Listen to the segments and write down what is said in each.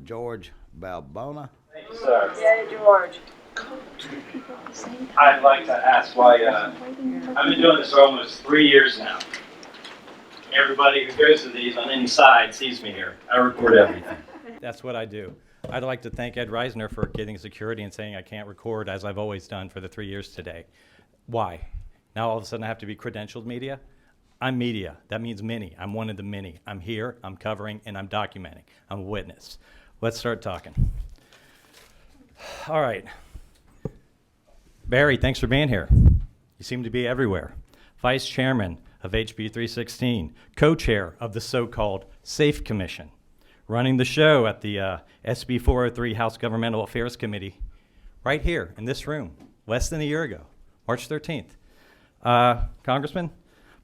George Balbona. Thank you, sir. Yeah, George. I'd like to ask why, I've been doing this for almost 3 years now. Everybody who goes to these on any side sees me here. I record everything. That's what I do. I'd like to thank Ed Reisner for getting security and saying I can't record as I've always done for the 3 years today. Why? Now all of a sudden I have to be credentialed media? I'm media. That means many. I'm one of the many. I'm here, I'm covering, and I'm documenting. I'm a witness. Let's start talking. All right. Barry, thanks for being here. You seem to be everywhere. Vice Chairman of HB316, co-chair of the so-called SAFE Commission, running the show at the SB 403 House Governmental Affairs Committee right here in this room, less than a year ago, March 13th. Congressman,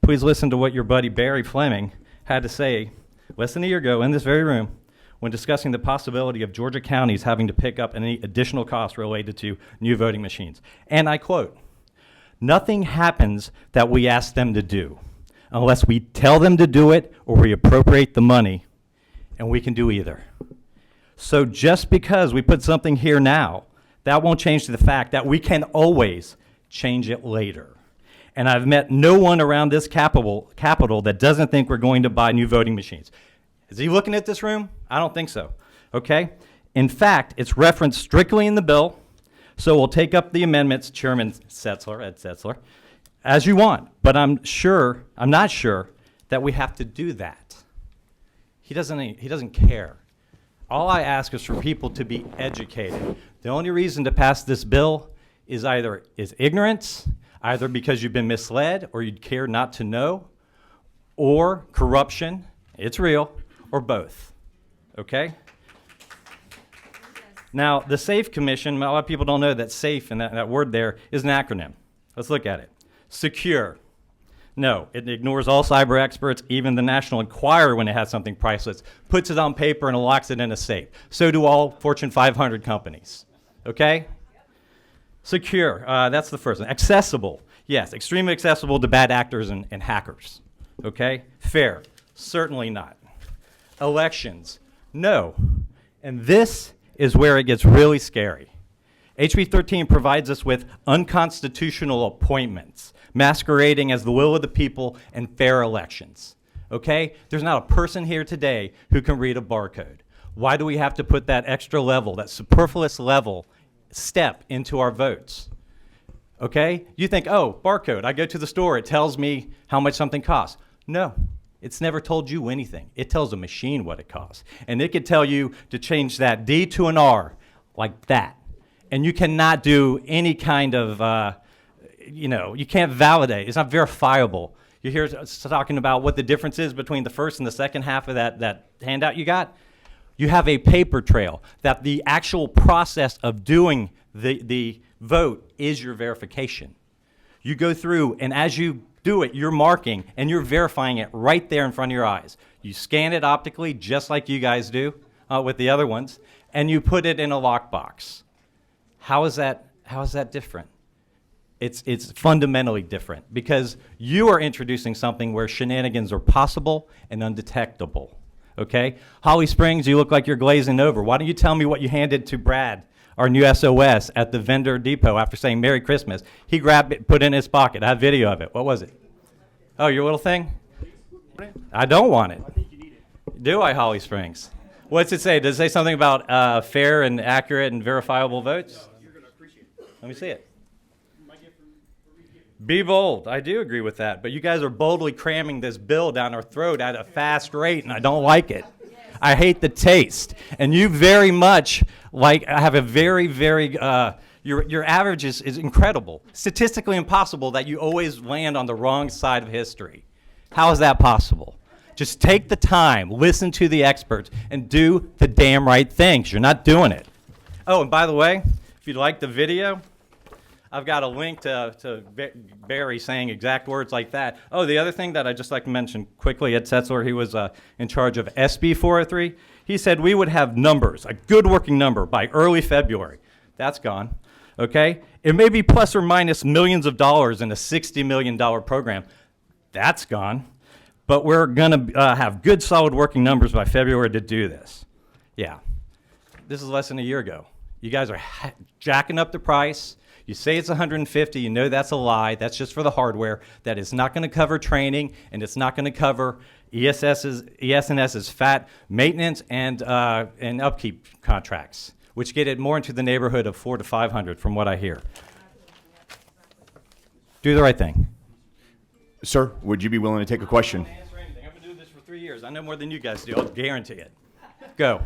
please listen to what your buddy Barry Fleming had to say less than a year ago in this very room when discussing the possibility of Georgia counties having to pick up any additional costs related to new voting machines. And I quote, "Nothing happens that we ask them to do unless we tell them to do it or we appropriate the money, and we can do either. So just because we put something here now, that won't change the fact that we can always change it later. And I've met no one around this capital that doesn't think we're going to buy new voting machines." Is he looking at this room? I don't think so, okay? In fact, it's referenced strictly in the bill, so we'll take up the amendments, Chairman Setzler, Ed Setzler, as you want, but I'm not sure that we have to do that. He doesn't care. All I ask is for people to be educated. The only reason to pass this bill is ignorance, either because you've been misled or you care not to know, or corruption, it's real, or both, okay? Now, the SAFE Commission, a lot of people don't know that SAFE, and that word there, is an acronym. Let's look at it. Secure. No, it ignores all cyber experts, even the National Enquirer when it has something priceless, puts it on paper and locks it in a safe. So do all Fortune 500 companies, okay? Secure, that's the first one. Accessible, yes, extremely accessible to bad actors and hackers, okay? Fair, certainly not. Elections, no. And this is where it gets really scary. HB 13 provides us with unconstitutional appointments, masquerading as the will of the people and fair elections, okay? There's not a person here today who can read a barcode. Why do we have to put that extra level, that superfluous level step into our votes? Okay? You think, oh, barcode, I go to the store, it tells me how much something costs. No, it's never told you anything. It tells a machine what it costs. And it could tell you to change that D to an R like that. And you cannot do any kind of, you can't validate. It's not verifiable. You hear us talking about what the difference is between the first and the second half of that handout you got. You have a paper trail that the actual process of doing the vote is your verification. You go through, and as you do it, you're marking, and you're verifying it right there in front of your eyes. You scan it optically, just like you guys do with the other ones, and you put it in a lockbox. How is that different? It's fundamentally different, because you are introducing something where shenanigans are possible and undetectable. Okay? Holly Springs, you look like you're glazing over. Why don't you tell me what you handed to Brad, our new SOS, at the vendor depot after saying Merry Christmas? He grabbed it, put it in his pocket. I have video of it. What was it? Oh, your little thing? I don't want it. Do I, Holly Springs? What's it say? Does it say something about fair and accurate and verifiable votes? You're going to appreciate it. Let me see it. Be bold. I do agree with that. But you guys are boldly cramming this bill down our throat at a fast rate, and I don't like it. I hate the taste. And you very much have a very, very, your average is incredible. Statistically impossible that you always land on the wrong side of history. How is that possible? Just take the time, listen to the experts, and do the damn right things. You're not doing it. Oh, and by the way, if you'd like the video, I've got a link to Barry saying exact words like that. Oh, the other thing that I'd just like to mention quickly, Ed Setzler, he was in charge of SB 403. He said we would have numbers, a good working number, by early February. That's gone, okay? It may be plus or minus millions of dollars in a $60 million program. That's gone. But we're going to have good, solid working numbers by February to do this. Yeah. This is less than a year ago. You guys are jacking up the price. You say it's 150. You know that's a lie. That's just for the hardware. That is not going to cover training, and it's not going to cover ES&S's fat maintenance and upkeep contracts, which get it more into the neighborhood of $400 to $500, from what I hear. Do the right thing. Sir, would you be willing to take a question? I'm not gonna answer anything. I've been doing this for 3 years. I know more than you guys do. I'll guarantee it. Go.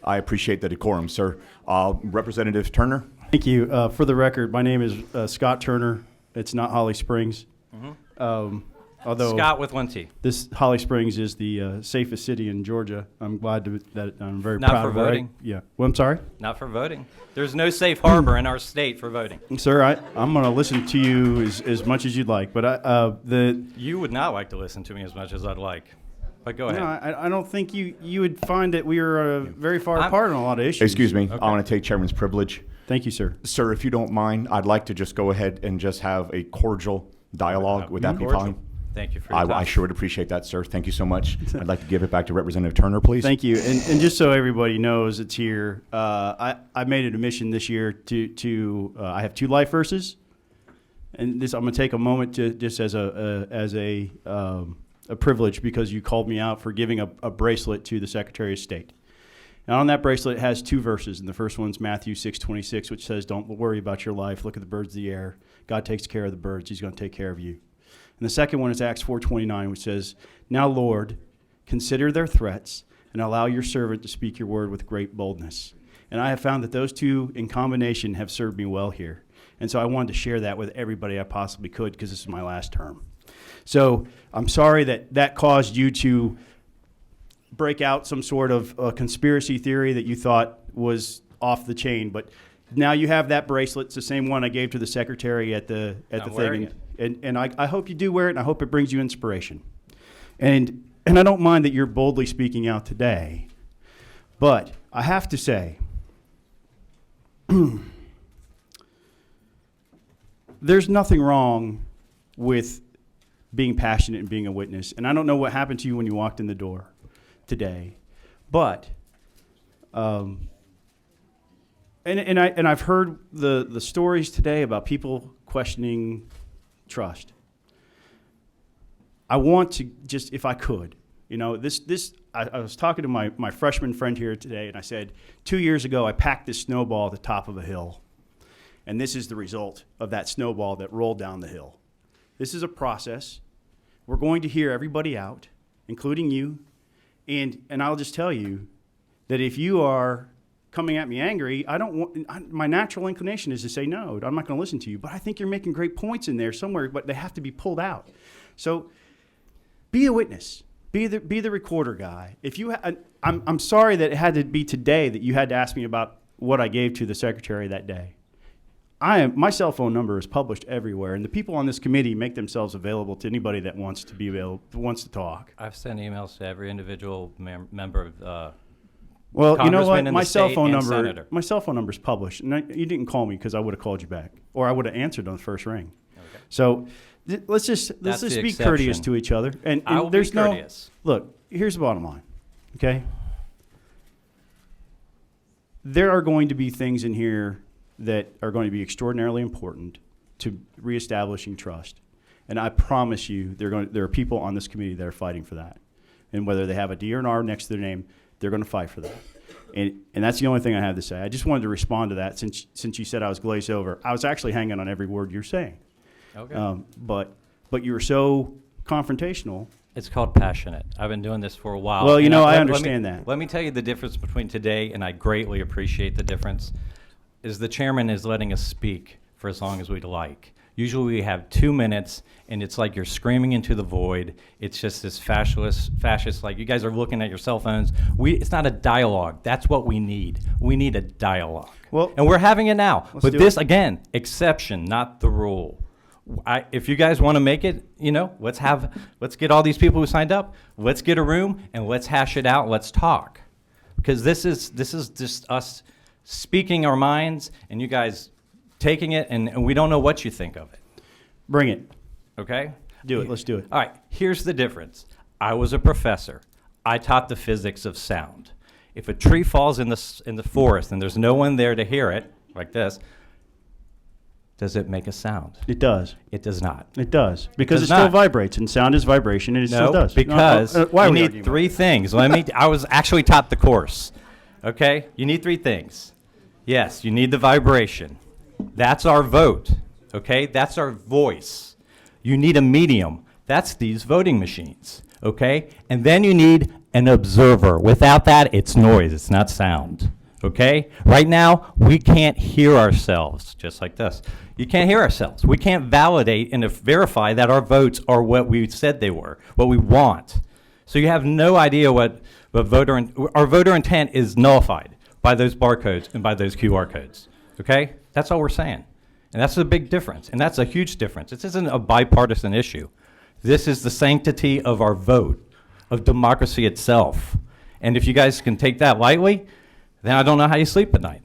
I appreciate the decorum, sir. Representative Turner? Thank you. For the record, my name is Scott Turner. It's not Holly Springs. Although Scott with one T. this Holly Springs is the safest city in Georgia. I'm glad that I'm very Not proud for of where voting? Yeah. Well, I'm sorry, Not for voting. There's no safe harbor in our state for voting. sir. I'm going to listen to you as much as you'd like, but You would not like to listen to me as much as I'd like. But go ahead. no, I don't think you would find that we are very far I'm- apart on a lot of issues. Excuse me. Okay. I want to take chairman's privilege. Thank you, sir. Sir, if you don't mind, I'd like to just go ahead and just have a cordial dialogue. Would that be Cordial. fine? Thank you for your time. I sure would appreciate that, sir. Thank you so much. I'd like to give it back to Representative Turner, please. Thank you. And just so everybody knows it's here, I made it a mission this year to I have 2 life verses. And this, I'm going to take a moment to just as a privilege, because you called me out for giving a bracelet to the Secretary of State. And on that bracelet it has 2 verses, and the first one's Matthew 6:26, which says, "Don't worry about your life. Look at the birds of the air. God takes care of the birds. He's going to take care of you." And the second one is Acts 4:29, which says, "Now, Lord, consider their threats and allow your servant to speak your word with great boldness." And I have found that those 2 in combination have served me well here. And so I wanted to share that with everybody I possibly could, because this is my last term. So I'm sorry that caused you to break out some sort of conspiracy theory that you thought was off the chain, but now you have that bracelet. It's the same one I gave to the secretary at the I'm wearing thing, and I hope you do wear it, and I hope it brings you inspiration. And I don't mind that you're boldly speaking out today, but I have to say, there's nothing wrong with being passionate and being a witness. And I don't know what happened to you when you walked in the door today, but and I've heard the stories today about people questioning trust. I want to just, if I could, I was talking to my freshman friend here today, and I said, 2 years ago I packed this snowball at the top of a hill, and this is the result of that snowball that rolled down the hill. This is a process. We're going to hear everybody out, including you. And I'll just tell you that if you are coming at me angry, my natural inclination is to say, no, I'm not going to listen to you. But I think you're making great points in there somewhere, but they have to be pulled out. So be a witness. Be the recorder guy. I'm sorry that it had to be today that you had to ask me about what I gave to the secretary that day. My cell phone number is published everywhere, and the people on this committee make themselves available to anybody that wants to talk. I've sent emails to every individual member of Well, you know Congressman what? in the My cell state phone and number, senator. my cell phone number is published, and you didn't call me because I would have called you back, or I would have answered on the first ring. Okay. So let's just That's the be courteous exception. to each other. And I will be there's courteous. Look, here's the bottom line. Okay, there are going to be things in here that are going to be extraordinarily important to reestablishing trust. And I promise you, there are people on this committee that are fighting for that. And whether they have a D or an R next to their name, they're going to fight for that. And that's the only thing I have to say. I just wanted to respond to that since you said I was glazed over. I was actually hanging on every word you're saying. Okay. But you were so confrontational. It's called passionate. I've been doing this for a while. Well, And I let understand me- that. Let me tell you the difference between today, and I greatly appreciate the difference, is the chairman is letting us speak for as long as we'd like. Usually we have 2 minutes, and it's like you're screaming into the void. It's just this fascist, like you guys are looking at your cell phones. It's not a dialogue. That's what we need. We need a dialogue. Well, and we're having it now. let's But do this, it. again, exception, not the rule. If you guys want to make it, let's get all these people who signed up. Let's get a room and let's hash it out. Let's talk, because this is just us speaking our minds, and you guys taking it, and we don't know what you think of it. Bring it. Okay? Do it. Let's do it. All right. Here's the difference. I was a professor. I taught the physics of sound. If a tree falls in the forest and there's no one there to hear it, like this, does it make a sound? It does. It does not. It does. Because does it still not. vibrates, and sound is vibration, and it still No, does. because why are you we need arguing about three that? things. I was actually taught the course. Okay? You need three things. Yes, you need the vibration. That's our vote. Okay? That's our voice. You need a medium. That's these voting machines. Okay? And then you need an observer. Without that, it's noise. It's not sound. Okay? Right now, we can't hear ourselves, just like this. You can't hear ourselves. We can't validate and verify that our votes are what we said they were, what we want. So you have no idea what our voter intent is nullified by those barcodes and by those QR codes. Okay? That's all we're saying. And that's a big difference. And that's a huge difference. This isn't a bipartisan issue. This is the sanctity of our vote, of democracy itself. And if you guys can take that lightly, then I don't know how you sleep at night.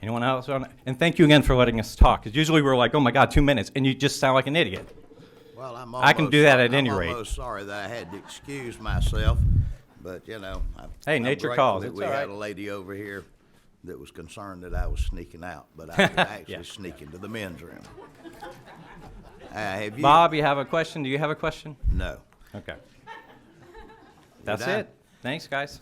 Anyone else? And thank you again for letting us talk. Because usually we're like, oh my God, 2 minutes, and you just sound like an idiot. Well, I can do that at any rate. I'm almost sorry that I had to excuse myself, but you know, Hey, I'm nature grateful calls. that It's we all had right. a lady over here that was concerned that I was sneaking out, but I could actually Yeah. sneak into the men's room. Have you? Bob, you have a question? Do you have a question? No. Okay. That's done. it. Thanks, guys.